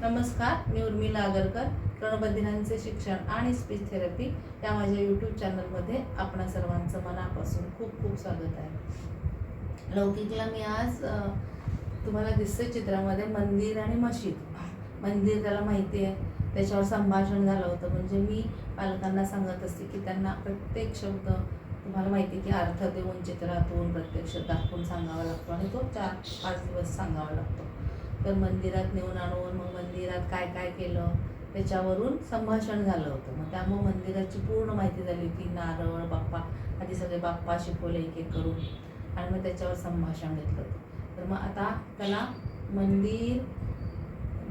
नमस्कार, मी उर्मिला आगरकर. प्रणबधिरांचे शिक्षण आणि स्पीच थेरपी या माझ्या यूट्यूब चॅनलमध्ये आपणा सर्वांचं मनापासून खूप खूप स्वागत आहे. लौकिकला मी आज तुम्हाला दिसते चित्रामध्ये मंदिर आणि मशीद. मंदिर त्याला माहिती आहे, त्याच्यावर संभाषण झालं होतं. म्हणजे मी पालकांना सांगत असते की त्यांना प्रत्येक शब्द तुम्हाला माहिती की अर्थ देऊन चित्रातून प्रत्यक्ष दाखवून सांगावा लागतो आणि तो 4-5 दिवस सांगावा लागतो. तर मंदिरात नेऊन आणून मग मंदिरात काय काय केलं त्याच्यावरून संभाषण झालं होतं. मग त्यामुळे मंदिराची पूर्ण माहिती झाली की नारळ बाप्पा आधी सगळे बाप्पा शिकवले एक एक करून आणि मग त्याच्यावर संभाषण घेतलं होतं. तर मग आता त्याला मंदिर,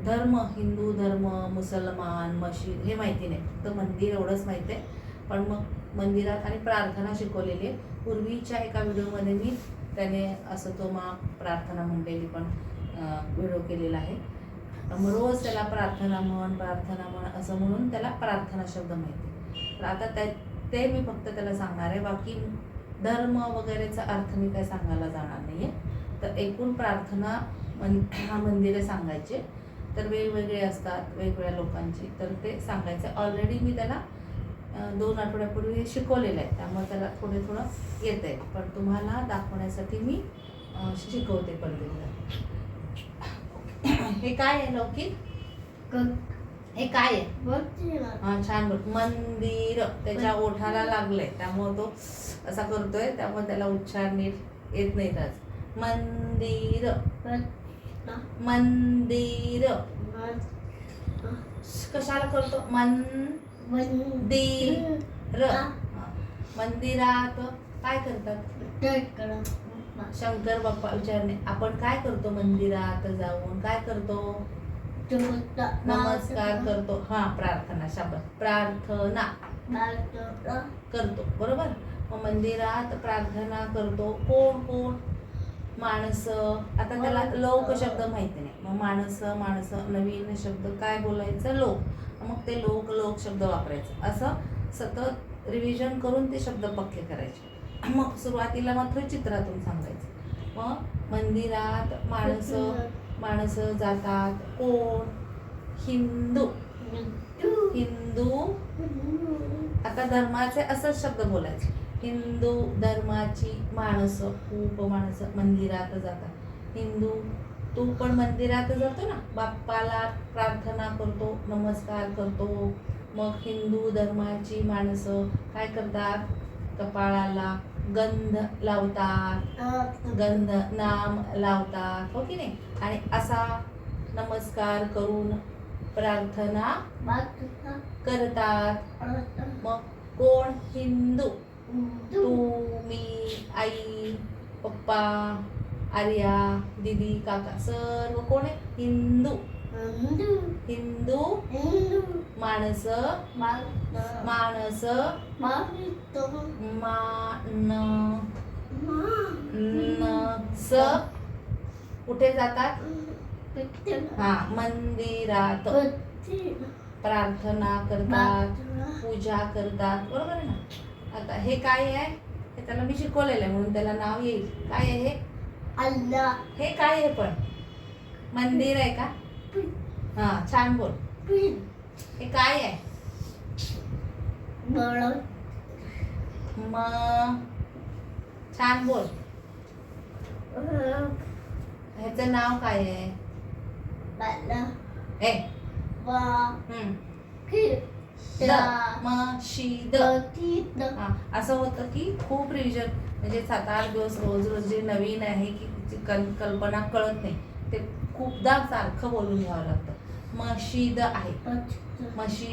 धर्म, हिंदू धर्म, मुसलमान, मशीद हे माहिती नाही, फक्त मंदिर एवढंच माहिती आहे. पण मग मंदिरात आणि प्रार्थना शिकवलेली आहे. पूर्वीच्या एका व्हिडिओमध्ये मी त्याने असं तो मा प्रार्थना म्हणलेली पण व्हिडिओ केलेला आहे. मग रोज त्याला प्रार्थना म्हण असं म्हणून त्याला प्रार्थना शब्द माहिती. तर आता ते मी फक्त त्याला सांगणार आहे. बाकी धर्म वगैरेचा अर्थ मी काय सांगायला जाणार नाही आहे. तर एकूण प्रार्थना मंदिरे सांगायचे, तर वेगवेगळे असतात वेगवेगळ्या लोकांची, तर ते सांगायचं. ऑलरेडी मी त्याला 2 आठवड्यापूर्वी हे शिकवलेलं आहे, त्यामुळे त्याला थोडं येत आहे. पण तुम्हाला दाखवण्यासाठी मी शिकवते पद्धतीला. हे काय आहे लौकिक? हे काय आहे? हा, छान बोल. मंदिर त्याच्या ओठाला लागलंय, त्यामुळे तो असा करतोय, त्यामुळे त्याला उच्चार नीट येत नाही. आज मंदिर मंदिर कशाला करतो? मंदिर. मंदिरात काय करतात? शंकर बाप्पा विचारणे. आपण काय करतो? मंदिरात जाऊन काय करतो? नमस्कार करतो. हा, प्रार्थना शब्द प्रार्थना करतो, बरोबर. मग मंदिरात प्रार्थना करतो कोण? माणसं. आता त्याला लोक शब्द माहिती नाही, मग माणसं नवीन शब्द काय बोलायचं? लोक. मग ते लोक शब्द वापरायचं. असं सतत रिव्हिजन करून ते शब्द पक्के करायचे. मग सुरुवातीला मात्र चित्रातून सांगायचं. मग मंदिरात माणसं जातात. कोण? हिंदू. आता धर्माचे असंच शब्द बोलायचे. हिंदू धर्माची माणसं, खूप माणसं मंदिरात जातात. हिंदू. तू पण मंदिरात जातो ना, बाप्पाला प्रार्थना करतो, नमस्कार करतो. मग हिंदू धर्माची माणसं काय करतात? कपाळाला गंध लावतात, गंध नाम लावतात, हो की नाही? आणि असा नमस्कार करून प्रार्थना करतात. मग कोण? हिंदू. तू, मी, आई, पप्पा, आर्या, दीदी, काका, सर्व कोण आहे? हिंदू. माणसं कुठे जातात? हा, मंदिरात प्रार्थना करतात, पूजा करतात, बरोबर आहे ना. आता हे काय आहे? हे त्याला मी शिकवलेलं आहे म्हणून त्याला नाव येईल. काय आहे हे? अल्लाह. हे काय आहे? पण मंदिर आहे का? हा, छान बोल. हे काय आहे? छान बोल. ह्याचं नाव काय आहे? मशीद. असं होतं की खूप रिव्हिजन, म्हणजे 7-8 दिवस रोज जे नवीन आहे की कल्पना कळत नाही, ते खूपदा सारखं बोलून घ्यावं लागतं. मशीद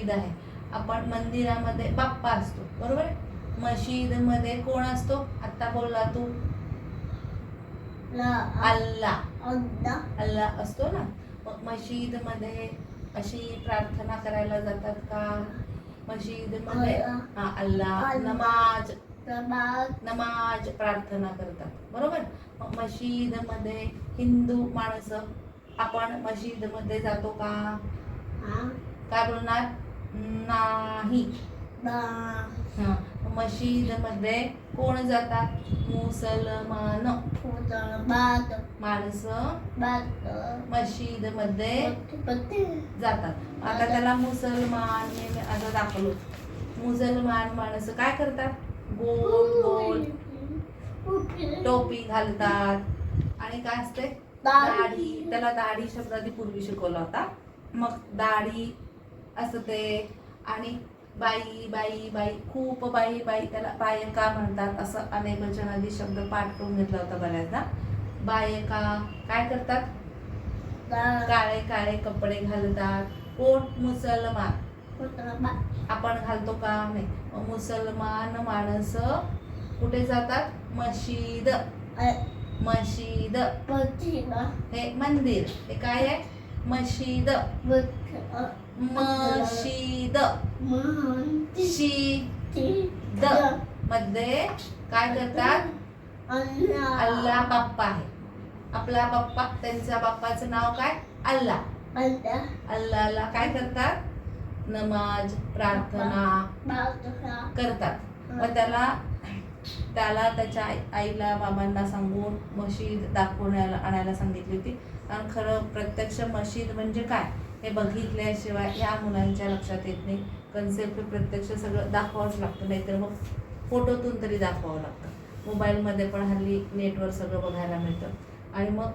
आहे. आपण मंदिरामध्ये बाप्पा असतो, बरोबर आहे. मशीद मध्ये कोण असतो? आता बोलला तू. अल्लाह असतो ना. मग मशीद मध्ये अशी प्रार्थना करायला जातात का? मशीद मध्ये अल्लाह नमाज प्रार्थना करतात, बरोबर. मग मशीद मध्ये हिंदू माणसं, आपण मशीद मध्ये जातो का? काय बोलणार? नाही. मशीद मध्ये कोण जातात? मुसलमान. माणसं मशीद मध्ये जातात. आता त्याला मुसलमान मी आता दाखवलो. मुसलमान माणसं काय करतात? गोल गोल टोपी घालतात आणि काय असते दाढी. त्याला दाढी शब्द आधी पूर्वी शिकवला होता. मग दाढी असते आणि बाई बाई बाई खूप बाई बाई त्याला बायका म्हणतात. असं अनेक वचनादी शब्द पाठ करून घेतला होता बऱ्याचदा. बायका काय करतात? काळे काळे कपडे घालतात. कोण? मुसलमान. आपण घालतो का? नाही. मुसलमान माणसं कुठे जातात? मशीद. मशीद हे मंदिर. हे काय आहे? मशीद. मशीद शीद मध्ये काय करतात? अल्लाह बाप्पा आहे. आपला बाप्पा. त्यांच्या बाप्पाचं नाव काय? अल्लाह. अल्लाहला काय करतात? नमाज प्रार्थना करतात. मग त्याला त्याच्या आईला बाबांना सांगून मशीद आणायला सांगितली होती. कारण खरं प्रत्यक्ष मशीद म्हणजे काय हे बघितल्याशिवाय या मुलांच्या लक्षात येत नाही. कन्सेप्ट प्रत्यक्ष सगळं दाखवावंच लागतं, नाहीतर मग फोटोतून तरी दाखवावं लागतं. मोबाईलमध्ये पण हल्ली नेटवर सगळं बघायला मिळतं. आणि मग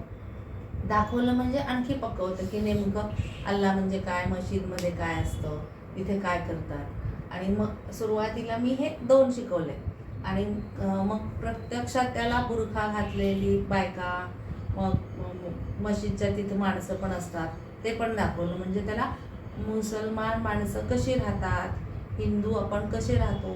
दाखवलं म्हणजे आणखी पक्क होतं की नेमकं अल्लाह म्हणजे काय, मशीदमध्ये काय असतं, तिथे काय करतात. आणि मग सुरुवातीला मी हे 2 शिकवले. आणि मग प्रत्यक्षात त्याला बुरखा घातलेली बायका, मग मशीदच्या तिथे माणसं पण असतात ते पण दाखवलं. म्हणजे त्याला मुसलमान माणसं कशी राहतात, हिंदू आपण कसे राहतो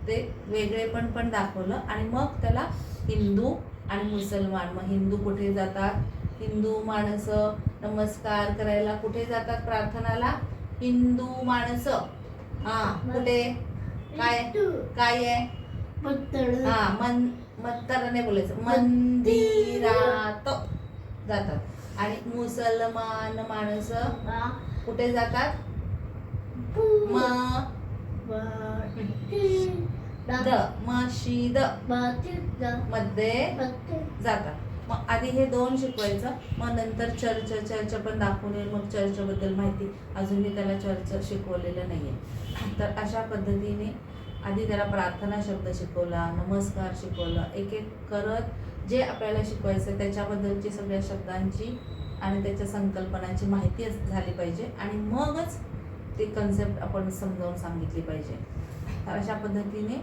ते वेगळेपण दाखवलं. आणि मग त्याला हिंदू आणि मुसलमान, मग हिंदू कुठे जातात? हिंदू माणसं नमस्कार करायला कुठे जातात? प्रार्थनाला. हिंदू माणसं कुठे? काय काय आहे? मत्तरने बोलायचं. मंदिरात जातात. आणि मुसलमान माणसं कुठे जातात? मशीद मध्ये जातात. मग आधी हे 2 शिकवायचं. मग नंतर चर्च पण दाखवून येईल. मग चर्चबद्दल माहिती. अजून मी त्याला चर्च शिकवलेलं नाहीये. तर अशा पद्धतीने आधी त्याला प्रार्थना शब्द शिकवला, नमस्कार शिकवलं. एक एक करत जे आपल्याला शिकवायचं त्याच्याबद्दलची सगळ्या शब्दांची आणि त्याच्या संकल्पनांची माहिती झाली पाहिजे. आणि मगच ते कन्सेप्ट आपण समजावून सांगितली पाहिजे. तर अशा पद्धतीने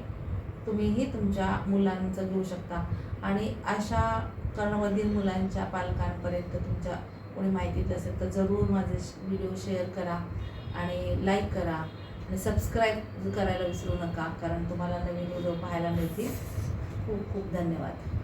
तुम्हीही तुमच्या मुलांचं घेऊ शकता. आणि अशा कर्णबधीर मुलांच्या पालकांपर्यंत तुमच्या कोणी माहितीत असेल तर जरूर माझे व्हिडिओ शेअर करा आणि लाईक करा आणि सबस्क्राईब करायला विसरू नका, कारण तुम्हाला नवीन व्हिडिओ पाहायला मिळतील. खूप खूप धन्यवाद.